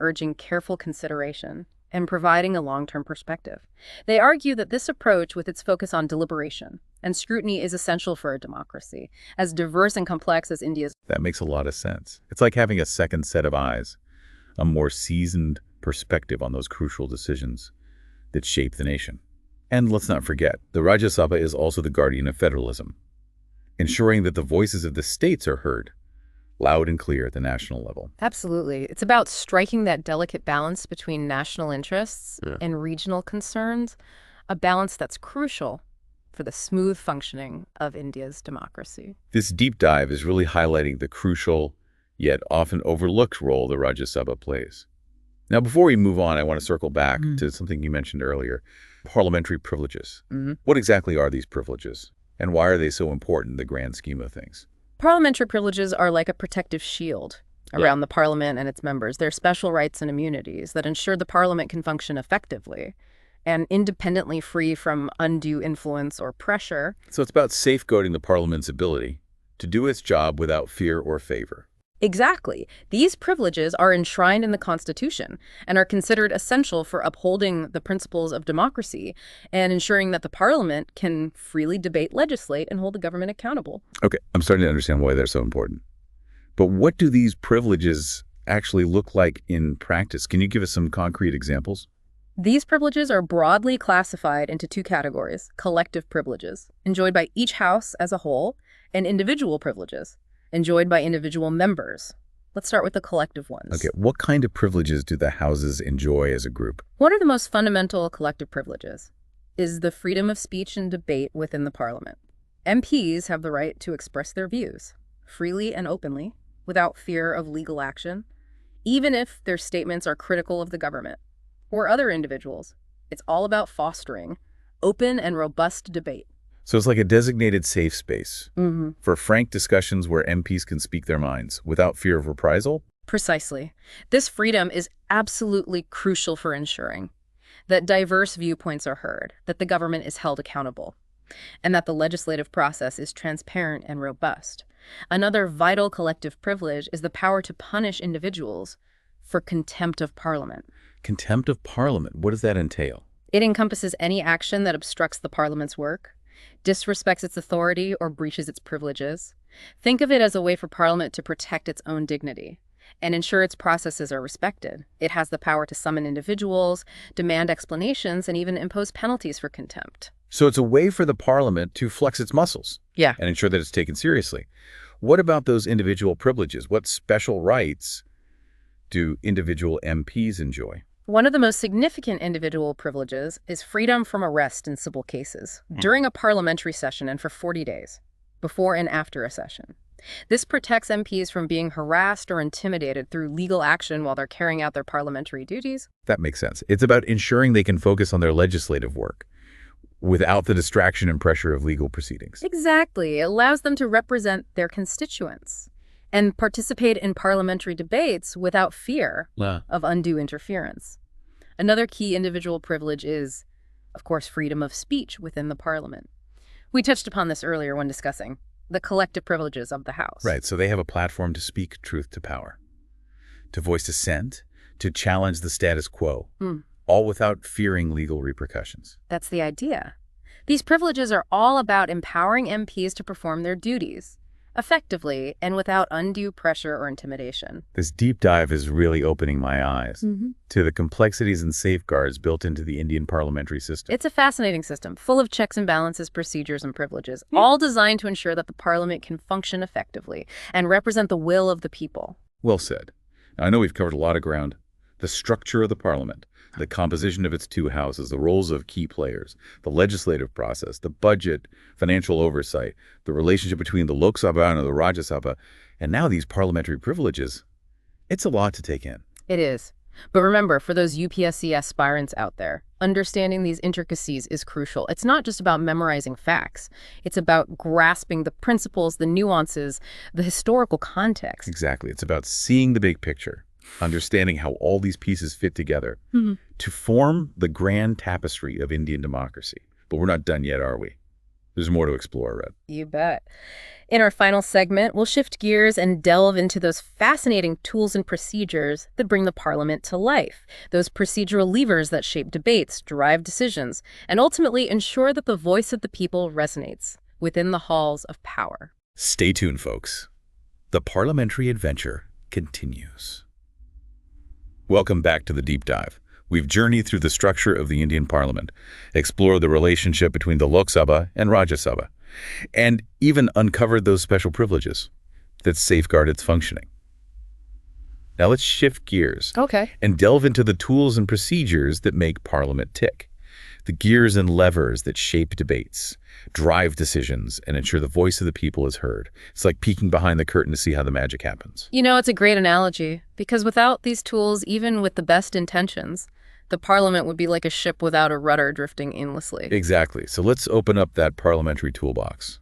urging careful consideration and providing a long-term perspective. They argue that this approach, with its focus on deliberation and scrutiny, is essential for a democracy, as diverse and complex as India's. That makes a lot of sense. It's like having a second set of eyes, a more seasoned perspective on those crucial decisions that shape the nation. And let's not forget, the Rajya Sabha is also the guardian of federalism, ensuring that the voices of the states are heard loud and clear at the national level. Absolutely. It's about striking that delicate balance between national interests and regional concerns, a balance that's crucial for the smooth functioning of India's democracy. This deep dive is really highlighting the crucial, yet often overlooked role the Rajya Sabha plays. Now, before we move on, I want to circle back to something you mentioned earlier, parliamentary privileges. What exactly are these privileges, and why are they so important in the grand scheme of things? Parliamentary privileges are like a protective shield around the parliament and its members. They're special rights and immunities that ensure the parliament can function effectively and independently, free from undue influence or pressure. So it's about safeguarding the parliament's ability to do its job without fear or favor. Exactly. These privileges are enshrined in the Constitution and are considered essential for upholding the principles of democracy and ensuring that the parliament can freely debate, legislate, and hold the government accountable. Okay, I'm starting to understand why they're so important. But what do these privileges actually look like in practice? Can you give us some concrete examples? These privileges are broadly classified into two categories: collective privileges, enjoyed by each house as a whole, and individual privileges, enjoyed by individual members. Let's start with the collective ones. Okay, what kind of privileges do the houses enjoy as a group? One of the most fundamental collective privileges is the freedom of speech and debate within the parliament. MPs have the right to express their views freely and openly, without fear of legal action, even if their statements are critical of the government or other individuals. It's all about fostering open and robust debate. So it's like a designated safe space for frank discussions where MPs can speak their minds without fear of reprisal? Precisely. This freedom is absolutely crucial for ensuring that diverse viewpoints are heard, that the government is held accountable, and that the legislative process is transparent and robust. Another vital collective privilege is the power to punish individuals for contempt of parliament. Contempt of parliament, what does that entail? It encompasses any action that obstructs the parliament's work, disrespects its authority, or breaches its privileges. Think of it as a way for parliament to protect its own dignity and ensure its processes are respected. It has the power to summon individuals, demand explanations, and even impose penalties for contempt. So it's a way for the parliament to flex its muscles Yeah. and ensure that it's taken seriously. What about those individual privileges? What special rights do individual MPs enjoy? One of the most significant individual privileges is freedom from arrest in civil cases during a parliamentary session and for 40 days, before and after a session. This protects MPs from being harassed or intimidated through legal action while they're carrying out their parliamentary duties. That makes sense. It's about ensuring they can focus on their legislative work without the distraction and pressure of legal proceedings. Exactly. It allows them to represent their constituents and participate in parliamentary debates without fear of undue interference. Another key individual privilege is, of course, freedom of speech within the parliament. We touched upon this earlier when discussing the collective privileges of the House. Right, so they have a platform to speak truth to power, to voice dissent, to challenge the status quo, all without fearing legal repercussions. That's the idea. These privileges are all about empowering MPs to perform their duties effectively and without undue pressure or intimidation. This deep dive is really opening my eyes to the complexities and safeguards built into the Indian parliamentary system. It's a fascinating system, full of checks and balances, procedures, and privileges, all designed to ensure that the parliament can function effectively and represent the will of the people. Well said. Now, I know we've covered a lot of ground. The structure of the parliament, the composition of its two houses, the roles of key players, the legislative process, the budget, financial oversight, the relationship between the Lok Sabha and the Rajya Sabha, and now these parliamentary privileges. It's a lot to take in. It is. But remember, for those UPSC aspirants out there, understanding these intricacies is crucial. It's not just about memorizing facts. It's about grasping the principles, the nuances, the historical context. Exactly. It's about seeing the big picture, understanding how all these pieces fit together to form the grand tapestry of Indian democracy. But we're not done yet, are we? There's more to explore, Red. You bet. In our final segment, we'll shift gears and delve into those fascinating tools and procedures that bring the parliament to life, those procedural levers that shape debates, drive decisions, and ultimately ensure that the voice of the people resonates within the halls of power. Stay tuned, folks. The parliamentary adventure continues. Welcome back to the Deep Dive. We've journeyed through the structure of the Indian Parliament, explored the relationship between the Lok Sabha and Rajya Sabha, and even uncovered those special privileges that safeguard its functioning. Now let's shift gears and delve into the tools and procedures that make Parliament tick. The gears and levers that shape debates, drive decisions, and ensure the voice of the people is heard. It's like peeking behind the curtain to see how the magic happens. You know, it's a great analogy, because without these tools, even with the best intentions, the parliament would be like a ship without a rudder drifting aimlessly. Exactly. So let's open up that parliamentary toolbox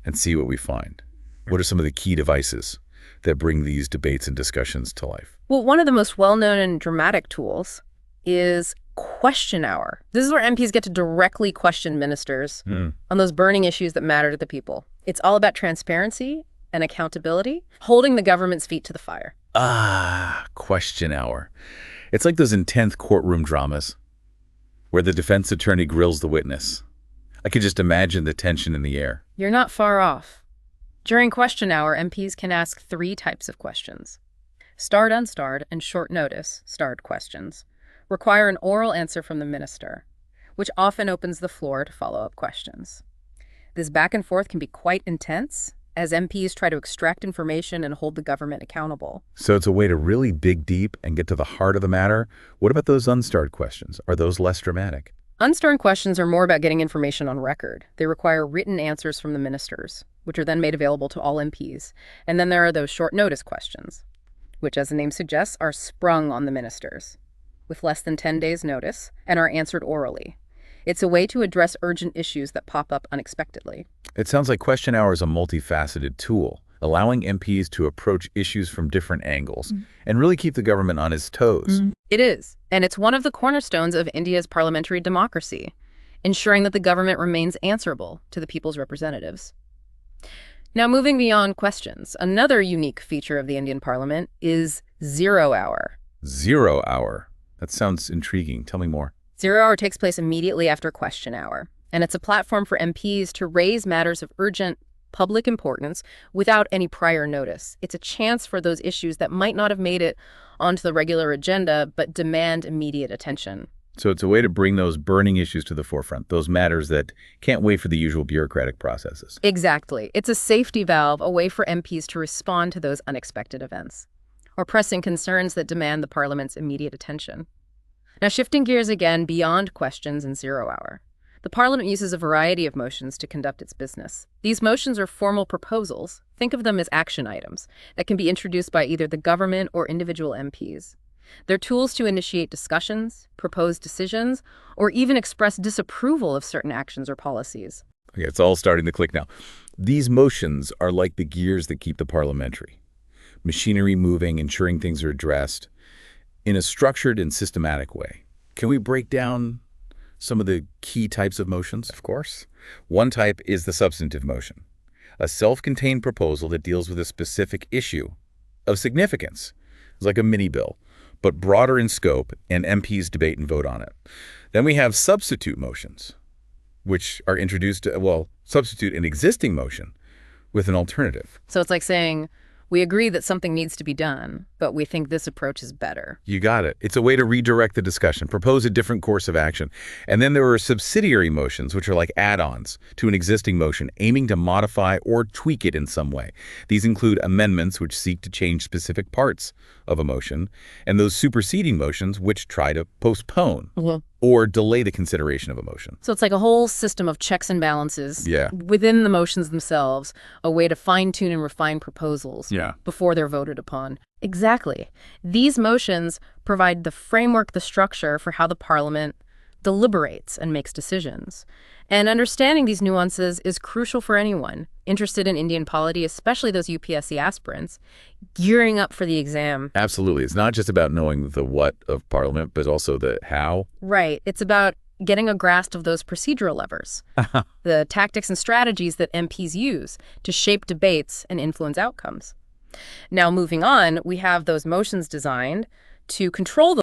and see what we find. What are some of the key devices that bring these debates and discussions to life? Well, one of the most well-known and dramatic tools is question hour. This is where MPs get to directly question ministers on those burning issues that matter to the people. It's all about transparency and accountability, holding the government's feet to the fire. Question hour. It's like those intense courtroom dramas where the defense attorney grills the witness. I could just imagine the tension in the air. You're not far off. During question hour, MPs can ask 3 types of questions. Starred, unstarred, and short notice, starred questions, require an oral answer from the minister, which often opens the floor to follow-up questions. This back and forth can be quite intense, as MPs try to extract information and hold the government accountable. So it's a way to really dig deep and get to the heart of the matter. What about those unstarred questions? Are those less dramatic? Unstarred questions are more about getting information on record. They require written answers from the ministers, which are then made available to all MPs. And then there are those short notice questions, which, as the name suggests, are sprung on the ministers with less than 10 days' notice and are answered orally. It's a way to address urgent issues that pop up unexpectedly. It sounds like question hour is a multifaceted tool, allowing MPs to approach issues from different angles and really keep the government on its toes. It is, and it's one of the cornerstones of India's parliamentary democracy, ensuring that the government remains answerable to the people's representatives. Now, moving beyond questions, another unique feature of the Indian Parliament is 0 hour. 0 hour. That sounds intriguing. Tell me more. 0 hour takes place immediately after question hour, and it's a platform for MPs to raise matters of urgent public importance without any prior notice. It's a chance for those issues that might not have made it onto the regular agenda but demand immediate attention. So it's a way to bring those burning issues to the forefront, those matters that can't wait for the usual bureaucratic processes. Exactly. It's a safety valve, a way for MPs to respond to those unexpected events or pressing concerns that demand the Parliament's immediate attention. Now, shifting gears again beyond questions and 0 hour, the Parliament uses a variety of motions to conduct its business. These motions are formal proposals. Think of them as action items that can be introduced by either the government or individual MPs. They're tools to initiate discussions, propose decisions, or even express disapproval of certain actions or policies. Okay, it's all starting to click now. These motions are like the gears that keep the parliamentary machinery moving, ensuring things are addressed in a structured and systematic way. Can we break down some of the key types of motions? Of course. One type is the substantive motion, a self-contained proposal that deals with a specific issue of significance. It's like a mini bill, but broader in scope, and MPs debate and vote on it. Then we have substitute motions, which are introduced to, substitute an existing motion with an alternative. So it's like saying, we agree that something needs to be done, but we think this approach is better. You got it. It's a way to redirect the discussion, propose a different course of action. And then there are subsidiary motions, which are like add-ons to an existing motion, aiming to modify or tweak it in some way. These include amendments, which seek to change specific parts of a motion, and those superseding motions, which try to postpone or delay the consideration of a motion. So it's like a whole system of checks and balances within the motions themselves, a way to fine-tune and refine proposals before they're voted upon. Exactly. These motions provide the framework, the structure for how the Parliament deliberates and makes decisions. And understanding these nuances is crucial for anyone interested in Indian polity, especially those UPSC aspirants, gearing up for the exam. Absolutely. It's not just about knowing the what of Parliament, but also the how. Right. It's about getting a grasp of those procedural levers, the tactics and strategies that MPs use to shape debates and influence outcomes. Now, moving on, we have those motions designed to control the